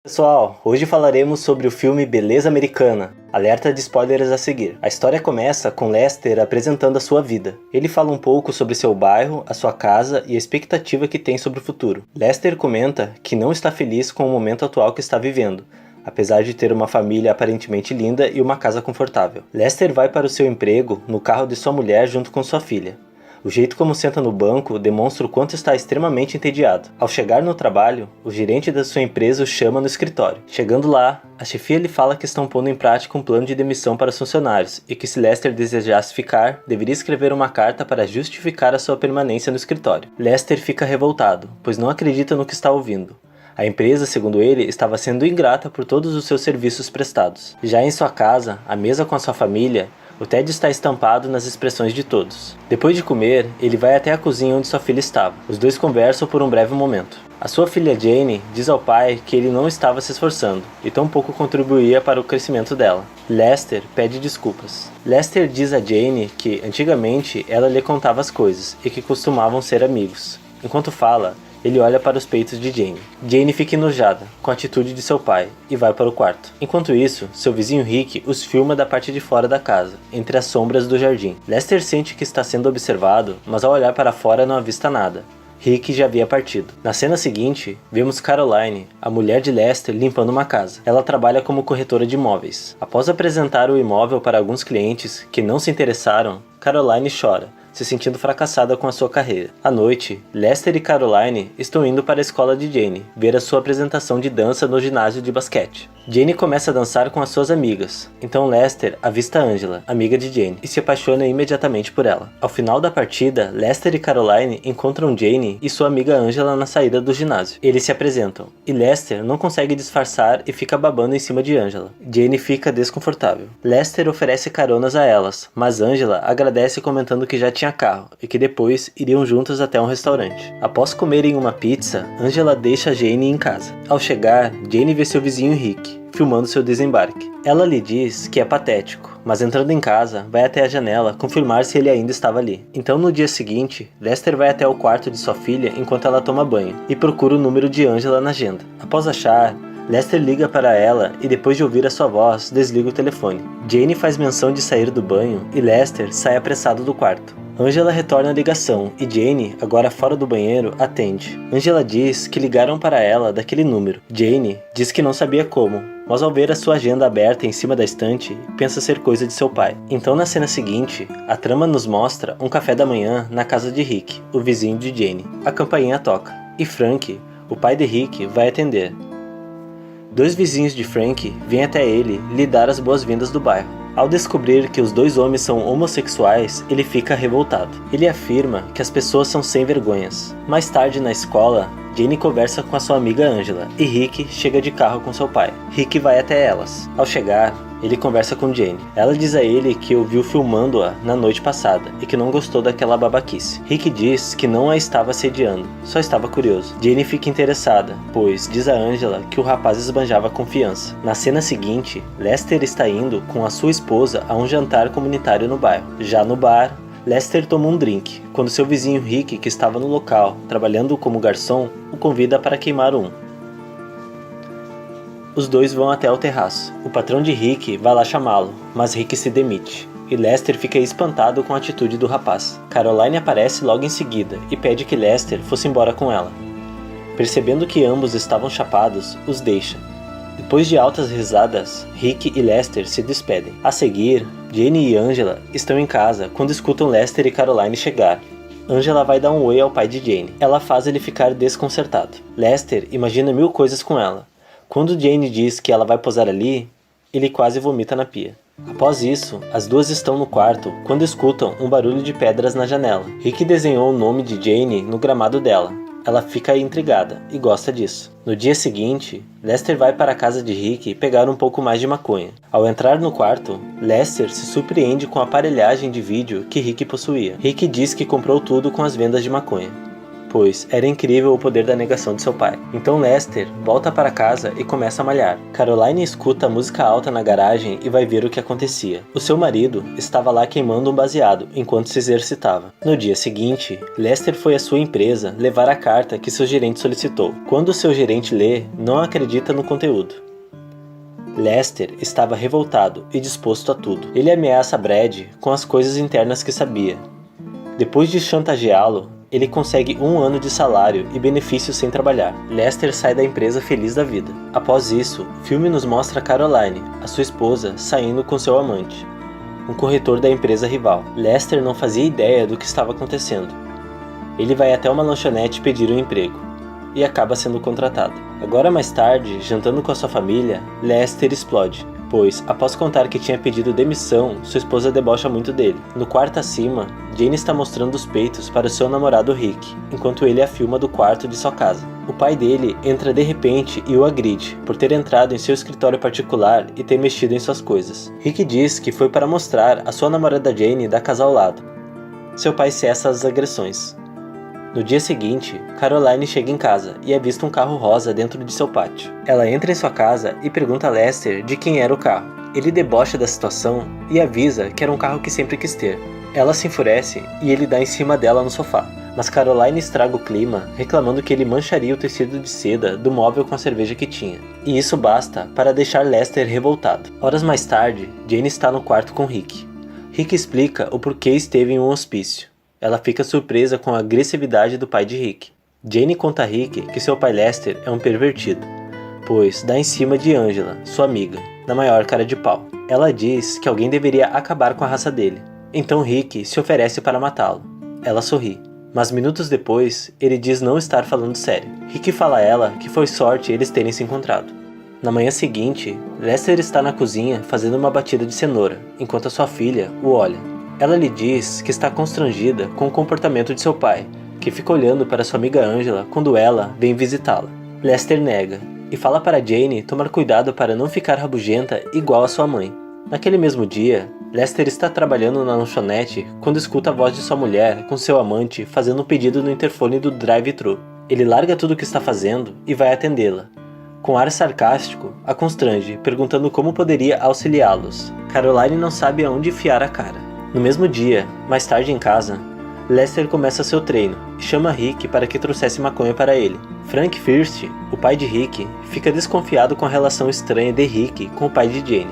Pessoal, hoje falaremos sobre o filme Beleza Americana. Alerta de spoilers a seguir. A história começa com Lester apresentando a sua vida. Ele fala um pouco sobre seu bairro, a sua casa e a expectativa que tem sobre o futuro. Lester comenta que não está feliz com o momento atual que está vivendo, apesar de ter uma família aparentemente linda e uma casa confortável. Lester vai para o seu emprego no carro de sua mulher junto com sua filha. O jeito como senta no banco demonstra o quanto está extremamente entediado. Ao chegar no trabalho, o gerente da sua empresa o chama no escritório. Chegando lá, a chefia lhe fala que estão pondo em prática um plano de demissão para os funcionários e que se Lester desejasse ficar, deveria escrever uma carta para justificar a sua permanência no escritório. Lester fica revoltado, pois não acredita no que está ouvindo. A empresa, segundo ele, estava sendo ingrata por todos os seus serviços prestados. Já em sua casa, à mesa com a sua família, o tédio está estampado nas expressões de todos. Depois de comer, ele vai até a cozinha onde sua filha estava. Os dois conversam por um breve momento. A sua filha Jane diz ao pai que ele não estava se esforçando e tampouco contribuía para o crescimento dela. Lester pede desculpas. Lester diz a Jane que, antigamente, ela lhe contava as coisas e que costumavam ser amigos. Enquanto fala, ele olha para os peitos de Jane. Jane fica enojada com a atitude de seu pai e vai para o quarto. Enquanto isso, seu vizinho Rick os filma da parte de fora da casa, entre as sombras do jardim. Lester sente que está sendo observado, mas ao olhar para fora não avista nada. Rick já havia partido. Na cena seguinte, vemos Caroline, a mulher de Lester, limpando uma casa. Ela trabalha como corretora de imóveis. Após apresentar o imóvel para alguns clientes que não se interessaram, Caroline chora, se sentindo fracassada com a sua carreira. À noite, Lester e Caroline estão indo para a escola de Jane, ver a sua apresentação de dança no ginásio de basquete. Jane começa a dançar com as suas amigas, então Lester avista Angela, amiga de Jane, e se apaixona imediatamente por ela. Ao final da partida, Lester e Caroline encontram Jane e sua amiga Angela na saída do ginásio. Eles se apresentam, e Lester não consegue disfarçar e fica babando em cima de Angela. Jane fica desconfortável. Lester oferece caronas a elas, mas Angela agradece comentando que já tinha carro e que depois iriam juntas até um restaurante. Após comerem uma pizza, Angela deixa Jane em casa. Ao chegar, Jane vê seu vizinho Rick filmando seu desembarque. Ela lhe diz que é patético, mas entrando em casa, vai até a janela confirmar se ele ainda estava ali. Então no dia seguinte, Lester vai até o quarto de sua filha enquanto ela toma banho e procura o número de Angela na agenda. Após achar, Lester liga para ela e depois de ouvir a sua voz, desliga o telefone. Jane faz menção de sair do banho e Lester sai apressado do quarto. Angela retorna a ligação e Jane, agora fora do banheiro, atende. Angela diz que ligaram para ela daquele número. Jane diz que não sabia como, mas ao ver a sua agenda aberta em cima da estante, pensa ser coisa de seu pai. Então na cena seguinte, a trama nos mostra um café da manhã na casa de Rick, o vizinho de Jane. A campainha toca e Frank, o pai de Rick, vai atender. Dois vizinhos de Frank vêm até ele lhe dar as boas-vindas do bairro. Ao descobrir que os dois homens são homossexuais, ele fica revoltado. Ele afirma que as pessoas são sem vergonhas. Mais tarde na escola, Jane conversa com a sua amiga Angela e Rick chega de carro com seu pai. Rick vai até elas. Ao chegar, ele conversa com Jane. Ela diz a ele que ouviu filmando-a na noite passada e que não gostou daquela babaquice. Rick diz que não a estava assediando, só estava curioso. Jane fica interessada, pois diz a Angela que o rapaz esbanjava confiança. Na cena seguinte, Lester está indo com a sua esposa a um jantar comunitário no bairro. Já no bar, Lester toma um drink, quando seu vizinho Rick, que estava no local, trabalhando como garçom, o convida para queimar um. Os dois vão até o terraço. O patrão de Rick vai lá chamá-lo, mas Rick se demite, e Lester fica espantado com a atitude do rapaz. Caroline aparece logo em seguida e pede que Lester fosse embora com ela. Percebendo que ambos estavam chapados, os deixa. Depois de altas risadas, Rick e Lester se despedem. A seguir, Jane e Angela estão em casa quando escutam Lester e Caroline chegar. Angela vai dar um oi ao pai de Jane. Ela faz ele ficar desconcertado. Lester imagina mil coisas com ela. Quando Jane diz que ela vai posar ali, ele quase vomita na pia. Após isso, as duas estão no quarto quando escutam um barulho de pedras na janela. Rick desenhou o nome de Jane no gramado dela. Ela fica intrigada e gosta disso. No dia seguinte, Lester vai para a casa de Rick pegar um pouco mais de maconha. Ao entrar no quarto, Lester se surpreende com a aparelhagem de vídeo que Rick possuía. Rick diz que comprou tudo com as vendas de maconha. pois era incrível o poder da negação de seu pai. Então Lester volta para casa e começa a malhar. Caroline escuta a música alta na garagem e vai ver o que acontecia. O seu marido estava lá queimando um baseado enquanto se exercitava. No dia seguinte, Lester foi à sua empresa levar a carta que seu gerente solicitou. Quando seu gerente lê, não acredita no conteúdo. Lester estava revoltado e disposto a tudo. Ele ameaça Brad com as coisas internas que sabia. Depois de chantageá-lo, ele consegue 1 ano de salário e benefícios sem trabalhar. Lester sai da empresa feliz da vida. Após isso, o filme nos mostra Caroline, a sua esposa, saindo com seu amante, um corretor da empresa rival. Lester não fazia ideia do que estava acontecendo. Ele vai até uma lanchonete pedir um emprego e acaba sendo contratado. Agora mais tarde, jantando com a sua família, Lester explode, pois, após contar que tinha pedido demissão, sua esposa debocha muito dele. No quarto acima, Jane está mostrando os peitos para o seu namorado Rick, enquanto ele a filma do quarto de sua casa. O pai dele entra de repente e o agride, por ter entrado em seu escritório particular e ter mexido em suas coisas. Rick diz que foi para mostrar a sua namorada Jane da casa ao lado. Seu pai cessa as agressões. No dia seguinte, Caroline chega em casa e avista um carro rosa dentro de seu pátio. Ela entra em sua casa e pergunta a Lester de quem era o carro. Ele debocha da situação e avisa que era um carro que sempre quis ter. Ela se enfurece e ele dá em cima dela no sofá. Mas Caroline estraga o clima, reclamando que ele mancharia o tecido de seda do móvel com a cerveja que tinha. E isso basta para deixar Lester revoltado. Horas mais tarde, Jane está no quarto com Rick. Rick explica o porquê esteve em um hospício. Ela fica surpresa com a agressividade do pai de Rick. Jane conta a Rick que seu pai Lester é um pervertido, pois dá em cima de Angela, sua amiga, na maior cara de pau. Ela diz que alguém deveria acabar com a raça dele. Então Rick se oferece para matá-lo. Ela sorri, mas minutos depois ele diz não estar falando sério. Rick fala a ela que foi sorte eles terem se encontrado. Na manhã seguinte, Lester está na cozinha fazendo uma batida de cenoura, enquanto a sua filha o olha. Ela lhe diz que está constrangida com o comportamento de seu pai, que fica olhando para sua amiga Angela quando ela vem visitá-la. Lester nega e fala para Jane tomar cuidado para não ficar rabugenta igual a sua mãe. Naquele mesmo dia, Lester está trabalhando na lanchonete quando escuta a voz de sua mulher com seu amante fazendo um pedido no interfone do drive-thru. Ele larga tudo o que está fazendo e vai atendê-la. Com ar sarcástico, a constrange, perguntando como poderia auxiliá-los. Caroline não sabe aonde enfiar a cara. No mesmo dia, mais tarde em casa, Lester começa seu treino e chama Rick para que trouxesse maconha para ele. Frank First, o pai de Rick, fica desconfiado com a relação estranha de Rick com o pai de Jane.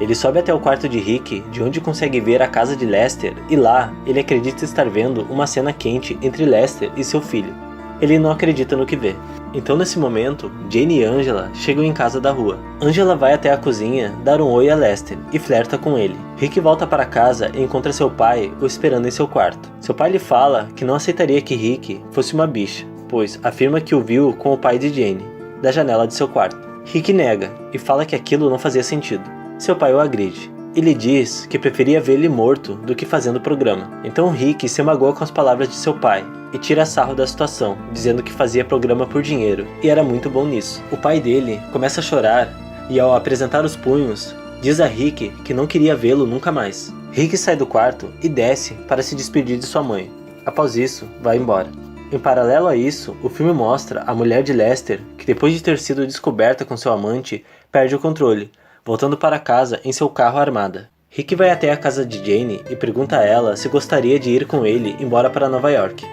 Ele sobe até o quarto de Rick, de onde consegue ver a casa de Lester, e lá ele acredita estar vendo uma cena quente entre Lester e seu filho. Ele não acredita no que vê. Então nesse momento, Jane e Angela chegam em casa da rua. Angela vai até a cozinha dar um oi a Lester e flerta com ele. Rick volta para casa e encontra seu pai o esperando em seu quarto. Seu pai lhe fala que não aceitaria que Rick fosse uma bicha, pois afirma que o viu com o pai de Jane, da janela de seu quarto. Rick nega e fala que aquilo não fazia sentido. Seu pai o agride. Ele diz que preferia ver-lhe morto do que fazendo o programa. Então Rick se magoa com as palavras de seu pai e tira sarro da situação, dizendo que fazia programa por dinheiro e era muito bom nisso. O pai dele começa a chorar e, ao apresentar os punhos, diz a Rick que não queria vê-lo nunca mais. Rick sai do quarto e desce para se despedir de sua mãe. Após isso, vai embora. Em paralelo a isso, o filme mostra a mulher de Lester, que depois de ter sido descoberta com seu amante, perde o controle, voltando para casa em seu carro armada. Rick vai até a casa de Jane e pergunta a ela se gostaria de ir com ele embora para Nova York.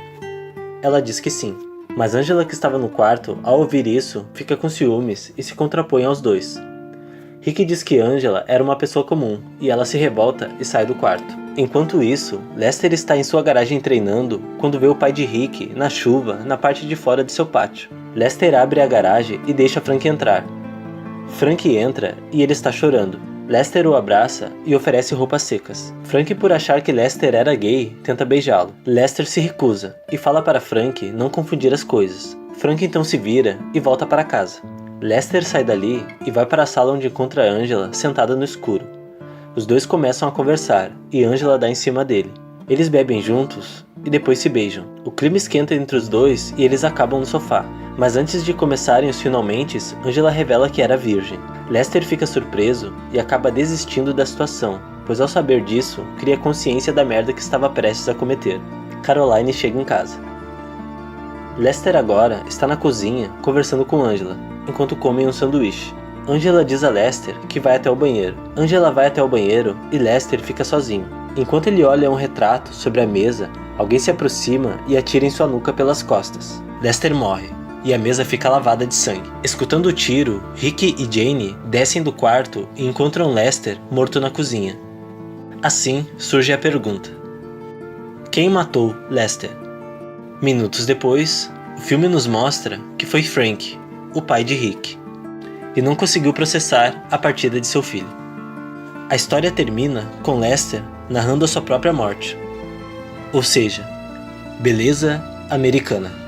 Ela diz que sim, mas Angela, que estava no quarto, ao ouvir isso, fica com ciúmes e se contrapõe aos dois. Rick diz que Angela era uma pessoa comum e ela se revolta e sai do quarto. Enquanto isso, Lester está em sua garagem treinando quando vê o pai de Rick na chuva na parte de fora de seu pátio. Lester abre a garagem e deixa Frank entrar. Frank entra e ele está chorando. Lester o abraça e oferece roupas secas. Frank, por achar que Lester era gay, tenta beijá-lo. Lester se recusa e fala para Frank não confundir as coisas. Frank então se vira e volta para casa. Lester sai dali e vai para a sala onde encontra Angela sentada no escuro. Os dois começam a conversar e Angela dá em cima dele. Eles bebem juntos e depois se beijam. O clima esquenta entre os dois e eles acabam no sofá. Mas antes de começarem os finalmentes, Angela revela que era virgem. Lester fica surpreso e acaba desistindo da situação, pois ao saber disso, cria consciência da merda que estava prestes a cometer. Caroline chega em casa. Lester agora está na cozinha conversando com Angela, enquanto comem um sanduíche. Angela diz a Lester que vai até o banheiro. Angela vai até o banheiro e Lester fica sozinho. Enquanto ele olha um retrato sobre a mesa, alguém se aproxima e atira em sua nuca pelas costas. Lester morre, e a mesa fica lavada de sangue. Escutando o tiro, Rick e Jane descem do quarto e encontram Lester morto na cozinha. Assim surge a pergunta: quem matou Lester? Minutos depois, o filme nos mostra que foi Frank, o pai de Rick, e não conseguiu processar a partida de seu filho. A história termina com Lester narrando a sua própria morte. Ou seja, beleza americana.